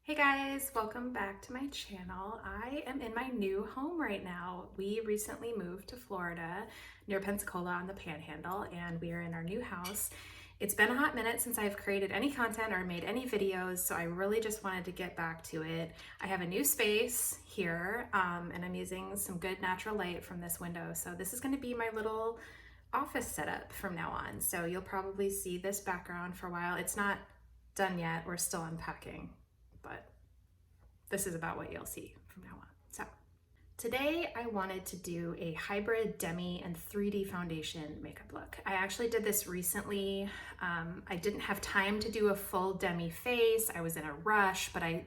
Hey guys, welcome back to my channel. I am in my new home right now. We recently moved to Florida near Pensacola on the Panhandle, and we are in our new house. It's been a hot minute since I've created any content or made any videos, so I really just wanted to get back to it. I have a new space here, and I'm using some good natural light from this window. So this is going to be my little office setup from now on. So you'll probably see this background for a while. It's not done yet. We're still unpacking, but this is about what you'll see from now on. So today I wanted to do a hybrid Demi and 3D foundation makeup look. I actually did this recently. I didn't have time to do a full Demi face. I was in a rush, but I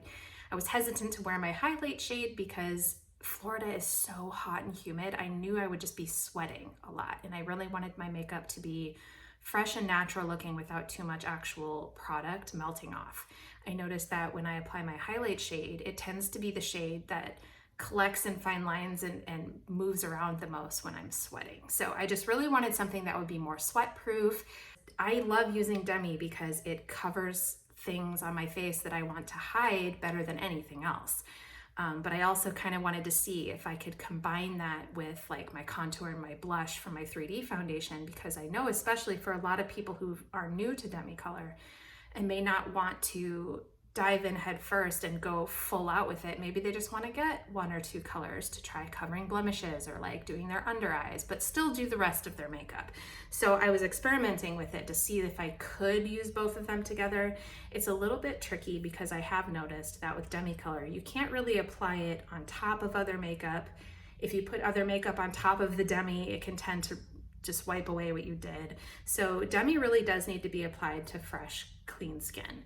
was hesitant to wear my highlight shade because Florida is so hot and humid. I knew I would just be sweating a lot, and I really wanted my makeup to be fresh and natural looking without too much actual product melting off. I noticed that when I apply my highlight shade, it tends to be the shade that collects in fine lines and moves around the most when I'm sweating. So I just really wanted something that would be more sweat proof. I love using Demi because it covers things on my face that I want to hide better than anything else. But I also kind of wanted to see if I could combine that with like my contour and my blush from my 3D foundation, because I know especially for a lot of people who are new to Demi Colour and may not want to dive in head first and go full out with it. Maybe they just want to get one or two colors to try covering blemishes or like doing their under eyes, but still do the rest of their makeup. So I was experimenting with it to see if I could use both of them together. It's a little bit tricky because I have noticed that with Demi Colour, you can't really apply it on top of other makeup. If you put other makeup on top of the Demi, it can tend to just wipe away what you did. So Demi really does need to be applied to fresh, clean skin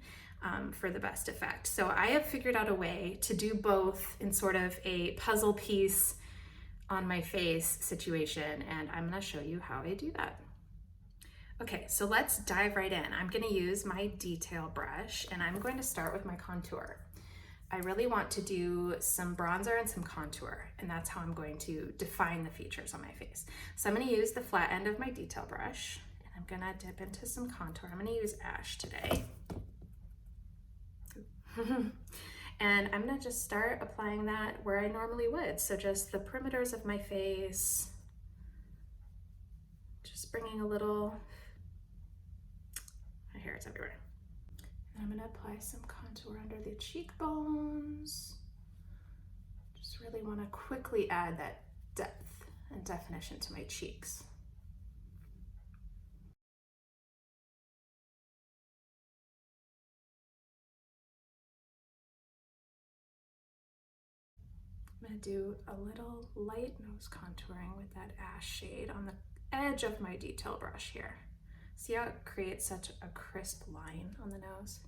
for the best effect. So I have figured out a way to do both in sort of a puzzle piece on my face situation, and I'm going to show you how I do that. Okay, so let's dive right in. I'm going to use my detail brush, and I'm going to start with my contour. I really want to do some bronzer and some contour, and that's how I'm going to define the features on my face. So I'm going to use the flat end of my detail brush, and I'm going to dip into some contour. I'm going to use Ash today. And I'm going to just start applying that where I normally would. So just the perimeters of my face, just bringing a little, my hair is everywhere. And I'm going to apply some contour under the cheekbones. Just really want to quickly add that depth and definition to my cheeks. I'm going to do a little light nose contouring with that Ash shade on the edge of my detail brush here. See how it creates such a crisp line on the nose?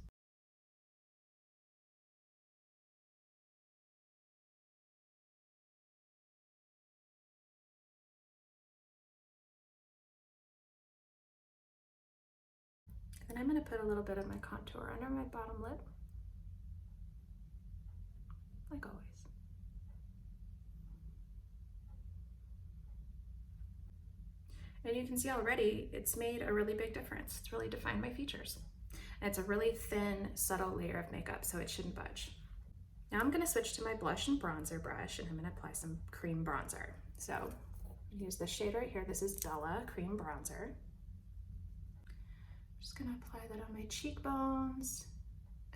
Then I'm going to put a little bit of my contour under my bottom lip, like always. And you can see already it's made a really big difference. It's really defined my features. And it's a really thin, subtle layer of makeup, so it shouldn't budge. Now I'm going to switch to my blush and bronzer brush, and I'm going to apply some cream bronzer. So use this shade right here. This is Bella Cream Bronzer. I'm just going to apply that on my cheekbones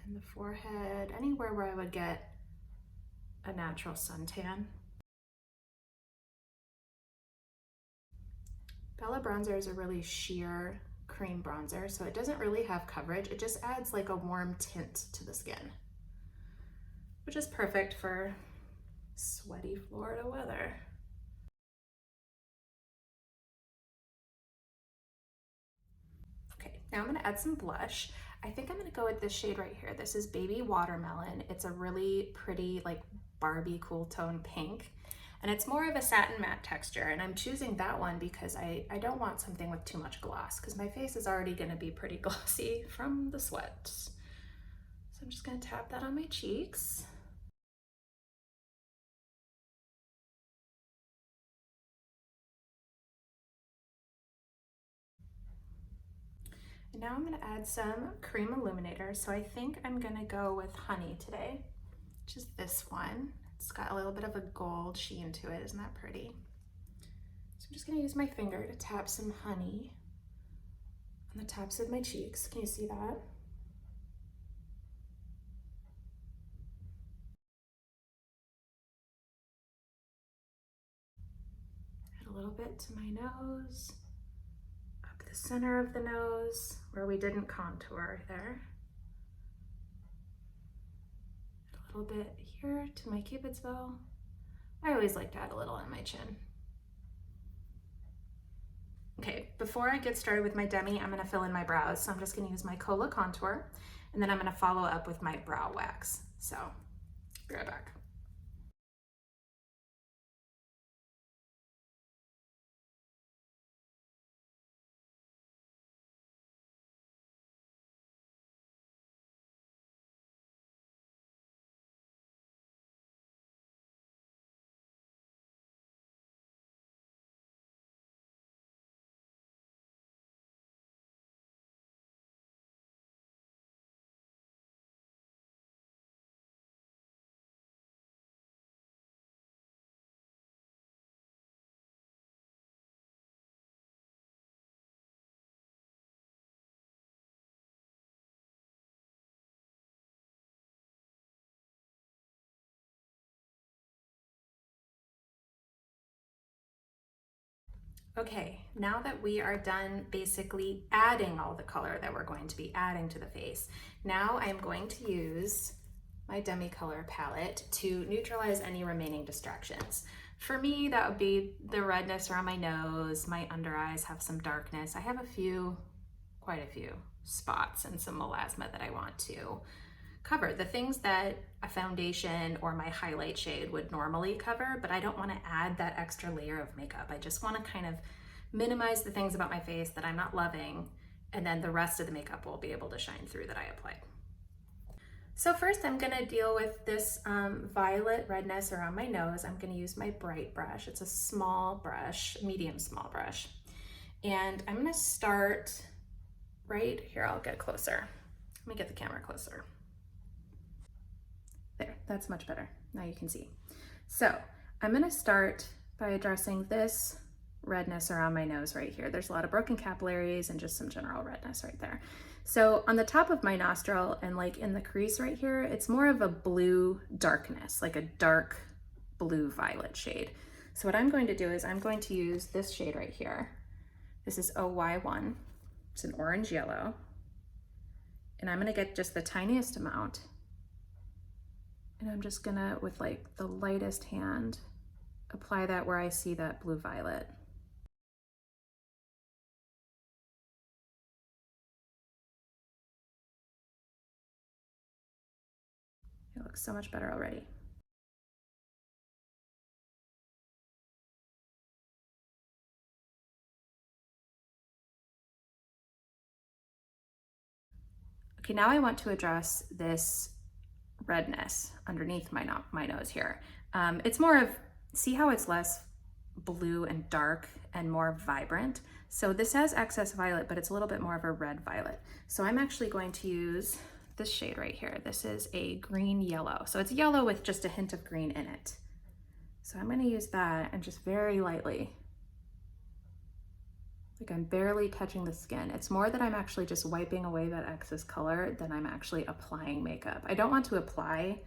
and the forehead, anywhere where I would get a natural suntan. Bella Bronzer is a really sheer cream bronzer, so it doesn't really have coverage. It just adds like a warm tint to the skin, which is perfect for sweaty Florida weather. Okay, now I'm gonna add some blush. I think I'm gonna go with this shade right here. This is Baby Watermelon. It's a really pretty, like Barbie cool tone pink. And it's more of a satin matte texture, and I'm choosing that one because I don't want something with too much gloss, because my face is already going to be pretty glossy from the sweat. So I'm just going to tap that on my cheeks. And now I'm gonna add some cream illuminator. So I think I'm gonna go with Honey today, which is this one. It's got a little bit of a gold sheen to it. Isn't that pretty? So I'm just gonna use my finger to tap some honey on the tops of my cheeks. Can you see that? Add a little bit to my nose, up the center of the nose where we didn't contour there. Add a little bit here to my cupid's bow. I always like to add a little on my chin. Okay, before I get started with my Demi, I'm gonna fill in my brows. So I'm just gonna use my Cola contour, and then I'm gonna follow up with my brow wax. So, be right back. Okay, now that we are done basically adding all the color that we're going to be adding to the face, now I'm going to use my Demi Colour palette to neutralize any remaining distractions. For me, that would be the redness around my nose, my under eyes have some darkness. I have quite a few spots and some melasma that I want to cover. The things that a foundation or my highlight shade would normally cover, but I don't want to add that extra layer of makeup. I just want to kind of minimize the things about my face that I'm not loving, and then the rest of the makeup will be able to shine through that I applied. So first I'm gonna deal with this violet redness around my nose. I'm gonna use my bright brush. It's a small brush, medium small brush. And I'm gonna start right here. I'll get closer. Let me get the camera closer. There, that's much better. Now you can see. So I'm gonna start by addressing this redness around my nose right here. There's a lot of broken capillaries and just some general redness right there. So on the top of my nostril and like in the crease right here, it's more of a blue darkness, like a dark blue violet shade. So what I'm going to do is I'm going to use this shade right here. This is OY1. It's an orange yellow. And I'm gonna get just the tiniest amount. And I'm just gonna, with like the lightest hand, apply that where I see that blue violet. It looks so much better already. Okay, now I want to address this redness underneath my nose here. It's more of, see how it's less blue and dark and more vibrant? So this has excess violet, but it's a little bit more of a red violet. So I'm actually going to use this shade right here. This is a green yellow. So it's yellow with just a hint of green in it. So I'm gonna use that and just very lightly, like I'm barely touching the skin. It's more that I'm actually just wiping away that excess color than I'm actually applying makeup. I don't want to apply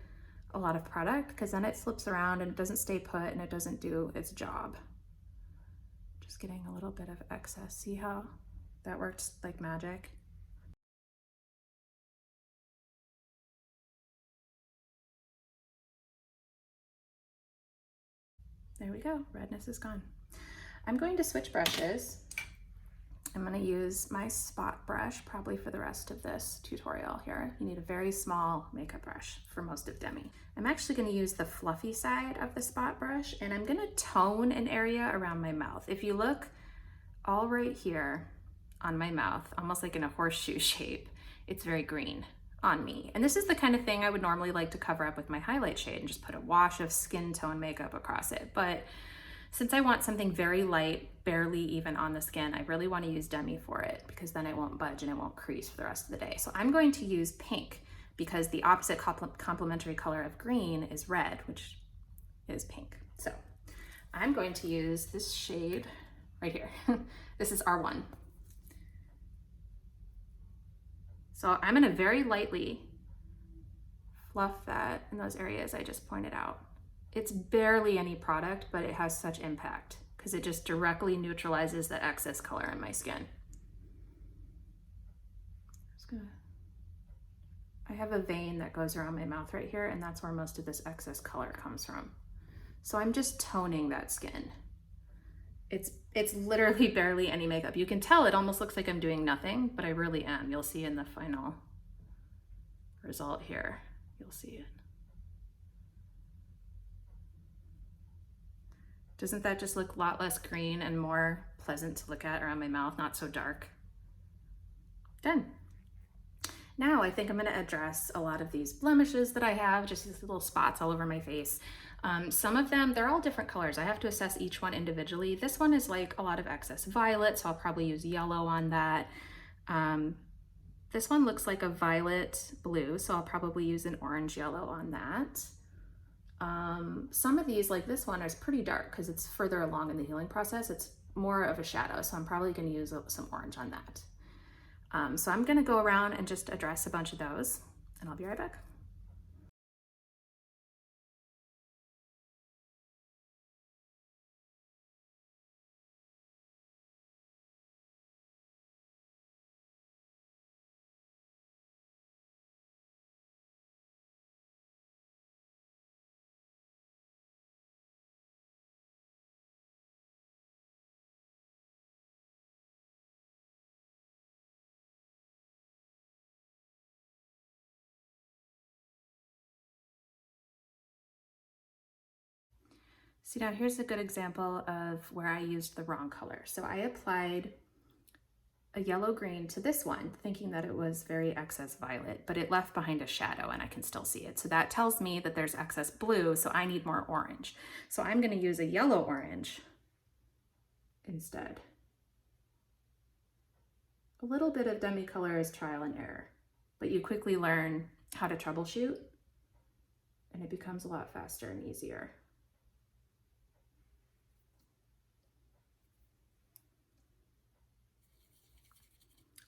a lot of product because then it slips around and it doesn't stay put and it doesn't do its job. Just getting a little bit of excess. See how that works like magic? There we go, redness is gone. I'm going to switch brushes. I'm gonna use my spot brush probably for the rest of this tutorial here. You need a very small makeup brush for most of Demi. I'm actually gonna use the fluffy side of the spot brush and I'm gonna tone an area around my mouth. If you look all right here on my mouth, almost like in a horseshoe shape, it's very green on me. And this is the kind of thing I would normally like to cover up with my highlight shade and just put a wash of skin tone makeup across it. But Since I want something very light, barely even on the skin, I really want to use Demi for it because then it won't budge and it won't crease for the rest of the day. So I'm going to use pink because the opposite complementary color of green is red, which is pink. So I'm going to use this shade right here. This is R1. So I'm going to very lightly fluff that in those areas I just pointed out. It's barely any product, but it has such impact because it just directly neutralizes the excess color in my skin. I have a vein that goes around my mouth right here, and that's where most of this excess color comes from. So I'm just toning that skin. It's literally barely any makeup. You can tell it almost looks like I'm doing nothing, but I really am. You'll see in the final result here. You'll see it. Doesn't that just look a lot less green and more pleasant to look at around my mouth, not so dark? Done. Now I think I'm gonna address a lot of these blemishes that I have, just these little spots all over my face. Some of them, they're all different colors. I have to assess each one individually. This one is like a lot of excess violet, so I'll probably use yellow on that. This one looks like a violet blue, so I'll probably use an orange yellow on that. Some of these, like this one, is pretty dark because it's further along in the healing process. It's more of a shadow, so I'm probably going to use some orange on that. So I'm going to go around and just address a bunch of those, and I'll be right back. See, now here's a good example of where I used the wrong color. So I applied a yellow green to this one, thinking that it was very excess violet, but it left behind a shadow and I can still see it. So that tells me that there's excess blue, so I need more orange. So I'm going to use a yellow orange instead. A little bit of Demi Colour is trial and error, but you quickly learn how to troubleshoot and it becomes a lot faster and easier.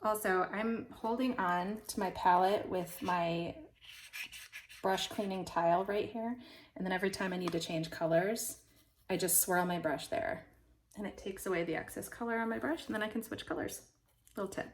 Also, I'm holding on to my palette with my brush cleaning tile right here. And then every time I need to change colors, I just swirl my brush there. And it takes away the excess color on my brush, and then I can switch colors. Little tip.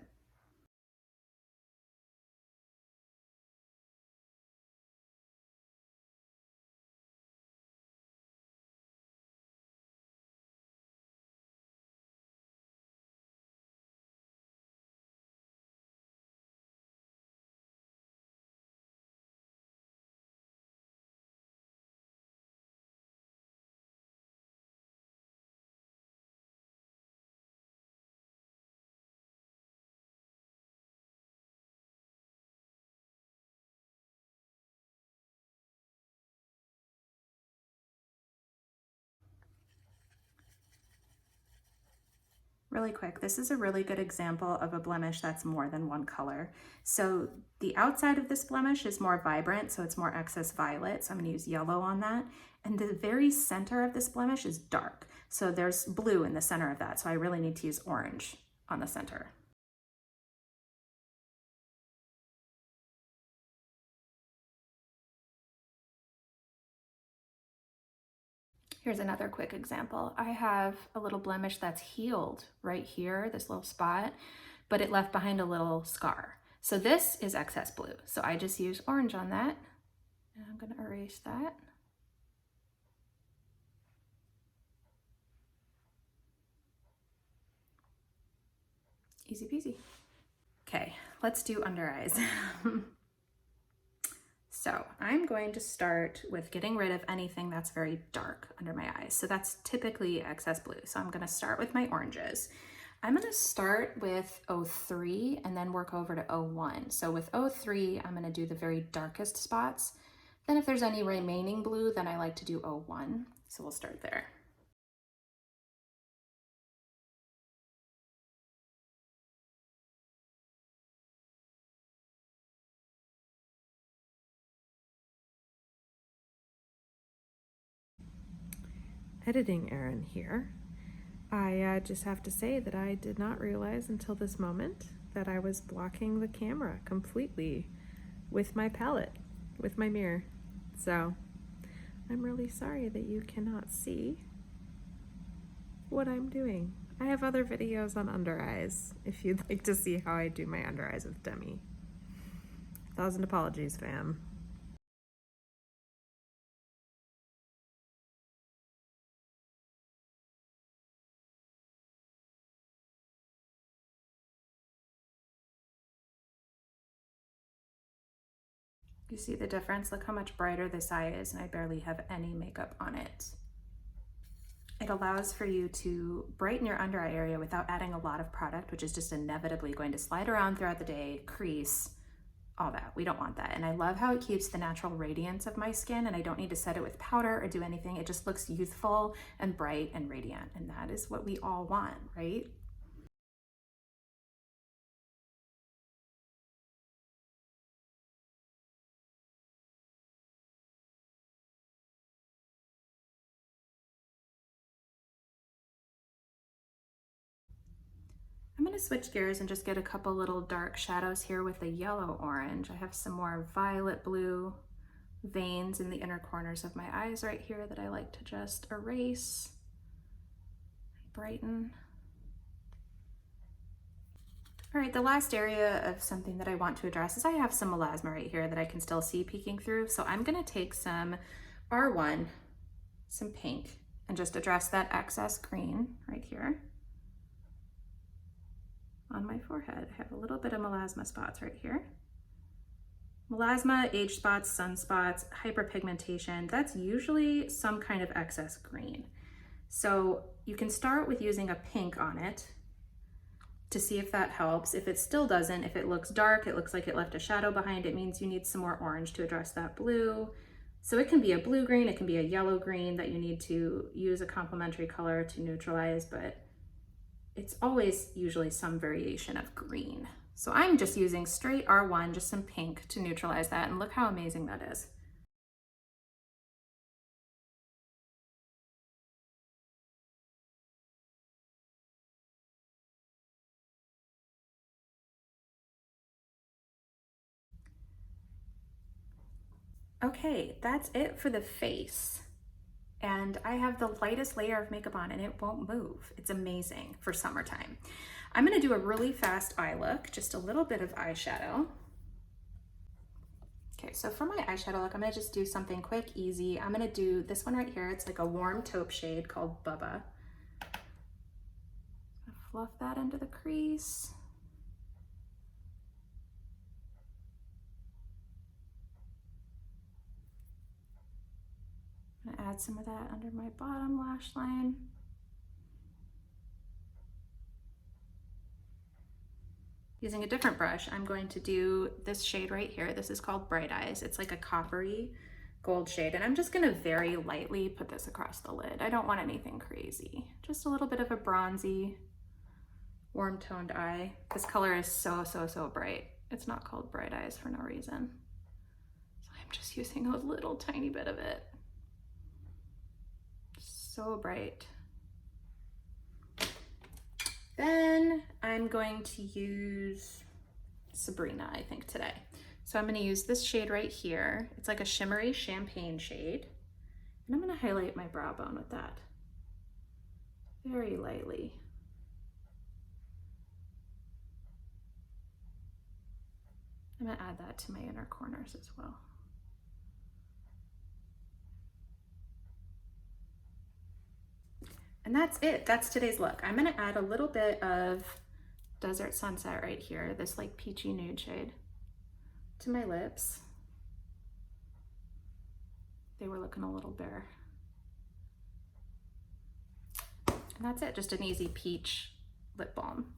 Really quick, this is a really good example of a blemish that's more than one color. So the outside of this blemish is more vibrant, so it's more excess violet, so I'm gonna use yellow on that. And the very center of this blemish is dark, so there's blue in the center of that, so I really need to use orange on the center. Here's another quick example. I have a little blemish that's healed right here, this little spot, but it left behind a little scar. So this is excess blue. So I just use orange on that, and I'm gonna erase that. Easy peasy. Okay, let's do under eyes. So I'm going to start with getting rid of anything that's very dark under my eyes. So that's typically excess blue. So I'm gonna start with my oranges. I'm gonna start with 03 and then work over to 01. So with 03, I'm gonna do the very darkest spots. Then if there's any remaining blue, then I like to do 01. So we'll start there. editing errand here. I just have to say that I did not realize until this moment that I was blocking the camera completely with my palette, with my mirror. So I'm really sorry that you cannot see what I'm doing. I have other videos on under eyes if you'd like to see how I do my under eyes with Demi. 1,000 apologies, fam. You see the difference? Look how much brighter this eye is, and I barely have any makeup on it. It allows for you to brighten your under eye area without adding a lot of product, which is just inevitably going to slide around throughout the day, crease, all that. We don't want that. And I love how it keeps the natural radiance of my skin, and I don't need to set it with powder or do anything. It just looks youthful and bright and radiant, and that is what we all want, right? I'm going to switch gears and just get a couple little dark shadows here with a yellow orange. I have some more violet blue veins in the inner corners of my eyes right here that I like to just erase, brighten. All right, the last area of something that I want to address is I have some melasma right here that I can still see peeking through. So I'm going to take some R1, some pink, and just address that excess green right here on my forehead. I have a little bit of melasma spots right here. Melasma, age spots, sunspots, hyperpigmentation, that's usually some kind of excess green. So you can start with using a pink on it to see if that helps. If it still doesn't, if it looks dark, it looks like it left a shadow behind, it means you need some more orange to address that blue. So it can be a blue green, it can be a yellow green that you need to use a complementary color to neutralize, but it's always usually some variation of green. So I'm just using straight R1, just some pink to neutralize that, and look how amazing that is. Okay, that's it for the face. And I have the lightest layer of makeup on and it won't move. It's amazing for summertime. I'm gonna do a really fast eye look, just a little bit of eyeshadow. Okay, so for my eyeshadow look, I'm gonna just do something quick, easy. I'm gonna do this one right here. It's like a warm taupe shade called Bubba. Fluff that into the crease. I'm gonna add some of that under my bottom lash line. Using a different brush, I'm going to do this shade right here. This is called Bright Eyes. It's like a coppery gold shade, and I'm just gonna very lightly put this across the lid. I don't want anything crazy. Just a little bit of a bronzy, warm toned eye. This color is so, so, so bright. It's not called Bright Eyes for no reason. So I'm just using a little tiny bit of it. So bright. Then I'm going to use Sabrina, I think, today. So I'm gonna use this shade right here. It's like a shimmery champagne shade. And I'm gonna highlight my brow bone with that. Very lightly. I'm gonna add that to my inner corners as well. And that's it, that's today's look. I'm gonna add a little bit of Desert Sunset right here, this like peachy nude shade, to my lips. They were looking a little bare. And that's it, just an easy peach lip balm.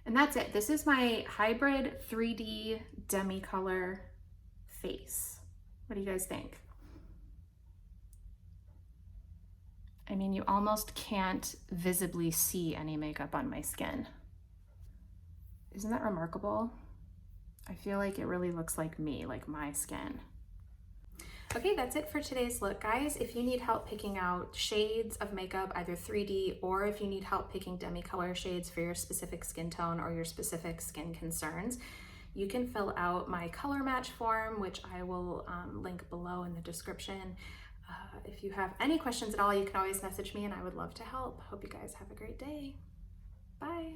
And that's it. This is my hybrid 3D Demi Colour face. What do you guys think? I mean, you almost can't visibly see any makeup on my skin. Isn't that remarkable? I feel like it really looks like me, like my skin. Okay, that's it for today's look, guys. If you need help picking out shades of makeup, either 3D, or if you need help picking Demi Colour shades for your specific skin tone or your specific skin concerns, you can fill out my color match form, which I will link below in the description. If you have any questions at all, you can always message me and I would love to help. Hope you guys have a great day. Bye.